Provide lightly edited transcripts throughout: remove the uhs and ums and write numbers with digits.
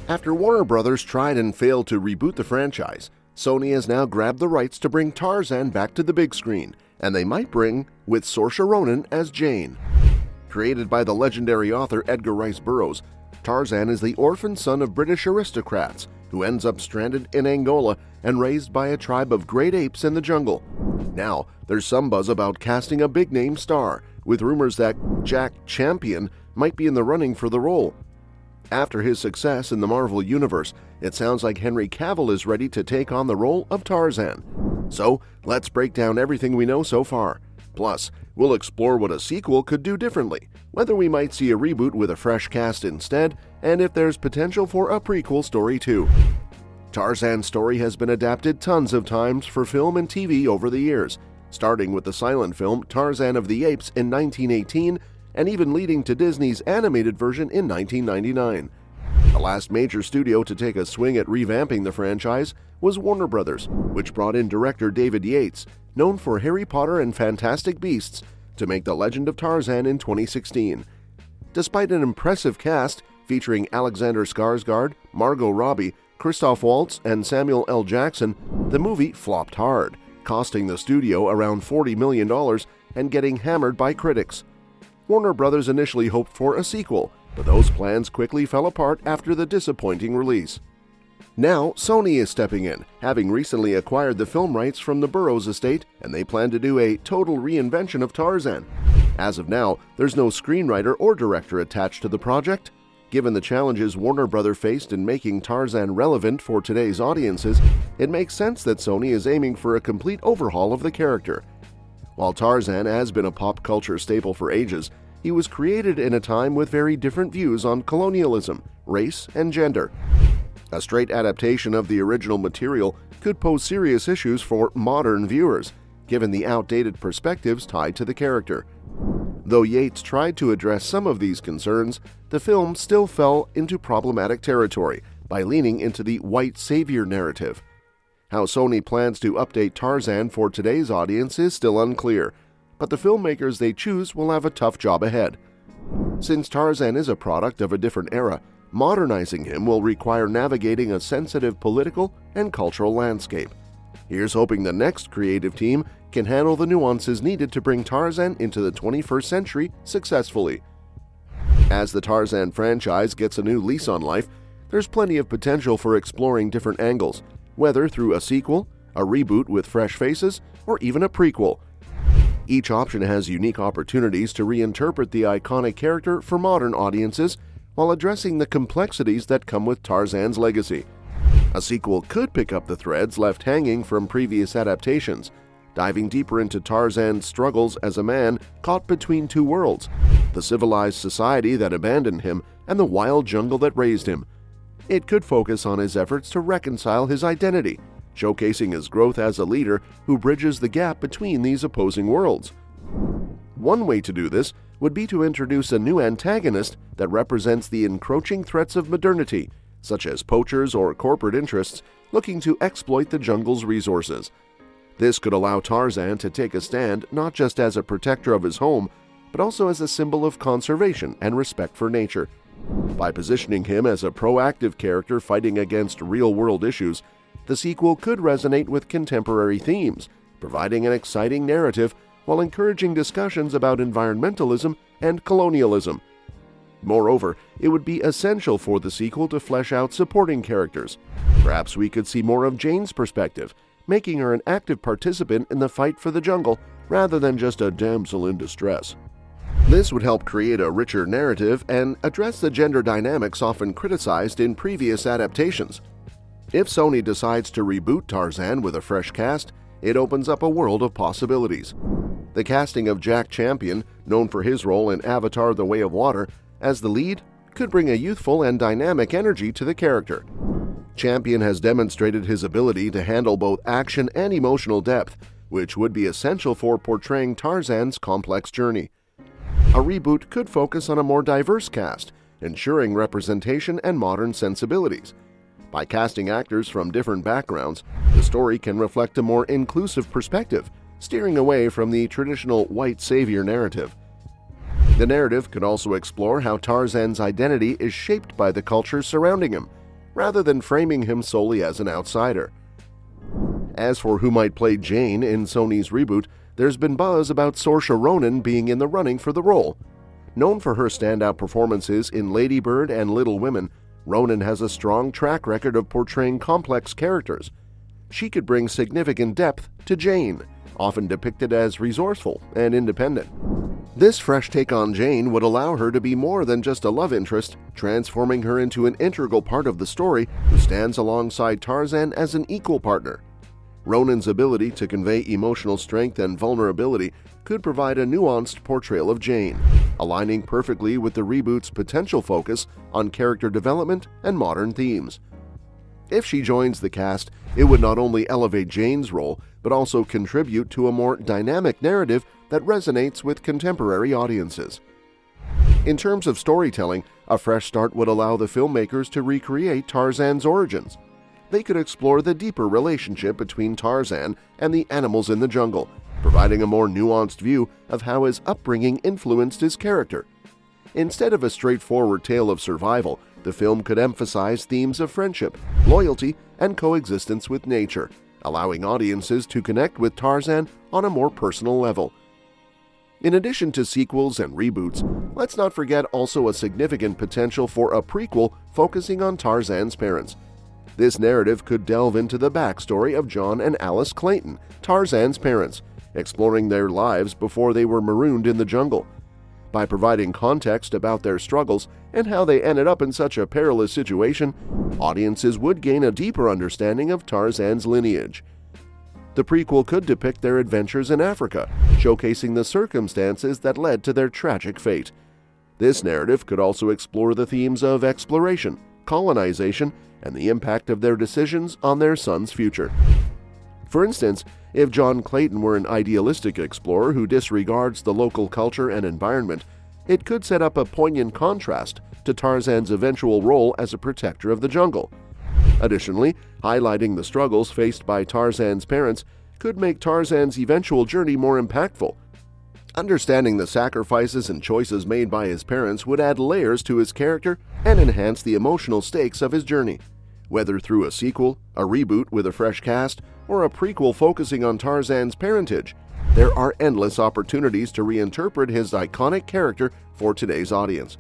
After Warner Brothers tried and failed to reboot the franchise, Sony has now grabbed the rights to bring Tarzan back to the big screen, and they might bring with Saoirse Ronan as Jane. Created by the legendary author Edgar Rice Burroughs, Tarzan is the orphan son of British aristocrats who ends up stranded in Angola and raised by a tribe of great apes in the jungle. Now, there's some buzz about casting a big-name star, with rumors that Jack Champion might be in the running for the role. After his success in the Marvel Universe, it sounds like Henry Cavill is ready to take on the role of Tarzan. So, let's break down everything we know so far. Plus, we'll explore what a sequel could do differently, whether we might see a reboot with a fresh cast instead, and if there's potential for a prequel story too. Tarzan's story has been adapted tons of times for film and TV over the years, starting with the silent film Tarzan of the Apes in 1918, and even leading to Disney's animated version in 1999. The last major studio to take a swing at revamping the franchise was Warner Brothers, which brought in director David Yates, known for Harry Potter and Fantastic Beasts, to make The Legend of Tarzan in 2016. Despite an impressive cast featuring Alexander Skarsgård, Margot Robbie, Christoph Waltz, and Samuel L. Jackson, the movie flopped hard, costing the studio around $40 million and getting hammered by critics. Warner Brothers initially hoped for a sequel, but those plans quickly fell apart after the disappointing release. Now, Sony is stepping in, having recently acquired the film rights from the Burroughs estate, and they plan to do a total reinvention of Tarzan. As of now, there's no screenwriter or director attached to the project. Given the challenges Warner Brothers faced in making Tarzan relevant for today's audiences, it makes sense that Sony is aiming for a complete overhaul of the character. While Tarzan has been a pop culture staple for ages, he was created in a time with very different views on colonialism, race, and gender. A straight adaptation of the original material could pose serious issues for modern viewers, given the outdated perspectives tied to the character. Though Yates tried to address some of these concerns, the film still fell into problematic territory by leaning into the white savior narrative. How Sony plans to update Tarzan for today's audience is still unclear, but the filmmakers they choose will have a tough job ahead. Since Tarzan is a product of a different era, modernizing him will require navigating a sensitive political and cultural landscape. Here's hoping the next creative team can handle the nuances needed to bring Tarzan into the 21st century successfully. As the Tarzan franchise gets a new lease on life, there's plenty of potential for exploring different angles, whether through a sequel, a reboot with fresh faces, or even a prequel. Each option has unique opportunities to reinterpret the iconic character for modern audiences while addressing the complexities that come with Tarzan's legacy. A sequel could pick up the threads left hanging from previous adaptations, diving deeper into Tarzan's struggles as a man caught between two worlds, the civilized society that abandoned him and the wild jungle that raised him. It could focus on his efforts to reconcile his identity, showcasing his growth as a leader who bridges the gap between these opposing worlds. One way to do this would be to introduce a new antagonist that represents the encroaching threats of modernity, such as poachers or corporate interests looking to exploit the jungle's resources. This could allow Tarzan to take a stand not just as a protector of his home, but also as a symbol of conservation and respect for nature. By positioning him as a proactive character fighting against real-world issues, the sequel could resonate with contemporary themes, providing an exciting narrative while encouraging discussions about environmentalism and colonialism. Moreover, it would be essential for the sequel to flesh out supporting characters. Perhaps we could see more of Jane's perspective, making her an active participant in the fight for the jungle rather than just a damsel in distress. This would help create a richer narrative and address the gender dynamics often criticized in previous adaptations. If Sony decides to reboot Tarzan with a fresh cast, it opens up a world of possibilities. The casting of Jack Champion, known for his role in Avatar: The Way of Water, as the lead could bring a youthful and dynamic energy to the character. Champion has demonstrated his ability to handle both action and emotional depth, which would be essential for portraying Tarzan's complex journey. A reboot could focus on a more diverse cast, ensuring representation and modern sensibilities. By casting actors from different backgrounds, the story can reflect a more inclusive perspective, steering away from the traditional white savior narrative. The narrative could also explore how Tarzan's identity is shaped by the culture surrounding him, rather than framing him solely as an outsider. As for who might play Jane in Sony's reboot, there's been buzz about Saoirse Ronan being in the running for the role. Known for her standout performances in Lady Bird and Little Women, Ronan has a strong track record of portraying complex characters. She could bring significant depth to Jane, often depicted as resourceful and independent. This fresh take on Jane would allow her to be more than just a love interest, transforming her into an integral part of the story who stands alongside Tarzan as an equal partner. Ronan's ability to convey emotional strength and vulnerability could provide a nuanced portrayal of Jane, aligning perfectly with the reboot's potential focus on character development and modern themes. If she joins the cast, it would not only elevate Jane's role, but also contribute to a more dynamic narrative that resonates with contemporary audiences. In terms of storytelling, a fresh start would allow the filmmakers to recreate Tarzan's origins. They could explore the deeper relationship between Tarzan and the animals in the jungle, providing a more nuanced view of how his upbringing influenced his character. Instead of a straightforward tale of survival, the film could emphasize themes of friendship, loyalty, and coexistence with nature, allowing audiences to connect with Tarzan on a more personal level. In addition to sequels and reboots, let's not forget also a significant potential for a prequel focusing on Tarzan's parents. This narrative could delve into the backstory of John and Alice Clayton, Tarzan's parents, exploring their lives before they were marooned in the jungle. By providing context about their struggles and how they ended up in such a perilous situation, audiences would gain a deeper understanding of Tarzan's lineage. The prequel could depict their adventures in Africa, showcasing the circumstances that led to their tragic fate. This narrative could also explore the themes of exploration, colonization, and the impact of their decisions on their son's future. For instance, if John Clayton were an idealistic explorer who disregards the local culture and environment, it could set up a poignant contrast to Tarzan's eventual role as a protector of the jungle. Additionally, highlighting the struggles faced by Tarzan's parents could make Tarzan's eventual journey more impactful. Understanding the sacrifices and choices made by his parents would add layers to his character and enhance the emotional stakes of his journey. Whether through a sequel, a reboot with a fresh cast, or a prequel focusing on Tarzan's parentage, there are endless opportunities to reinterpret his iconic character for today's audience.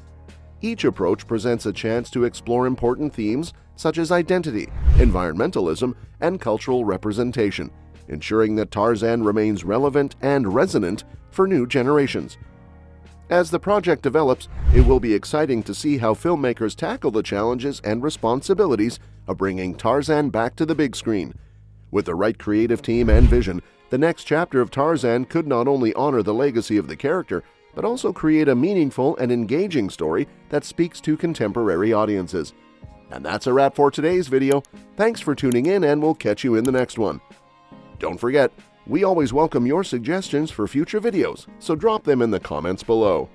Each approach presents a chance to explore important themes such as identity, environmentalism, and cultural representation, ensuring that Tarzan remains relevant and resonant for new generations. As the project develops, it will be exciting to see how filmmakers tackle the challenges and responsibilities of bringing Tarzan back to the big screen. With the right creative team and vision, the next chapter of Tarzan could not only honor the legacy of the character, but also create a meaningful and engaging story that speaks to contemporary audiences. And that's a wrap for today's video. Thanks for tuning in, and we'll catch you in the next one. Don't forget, we always welcome your suggestions for future videos, so drop them in the comments below.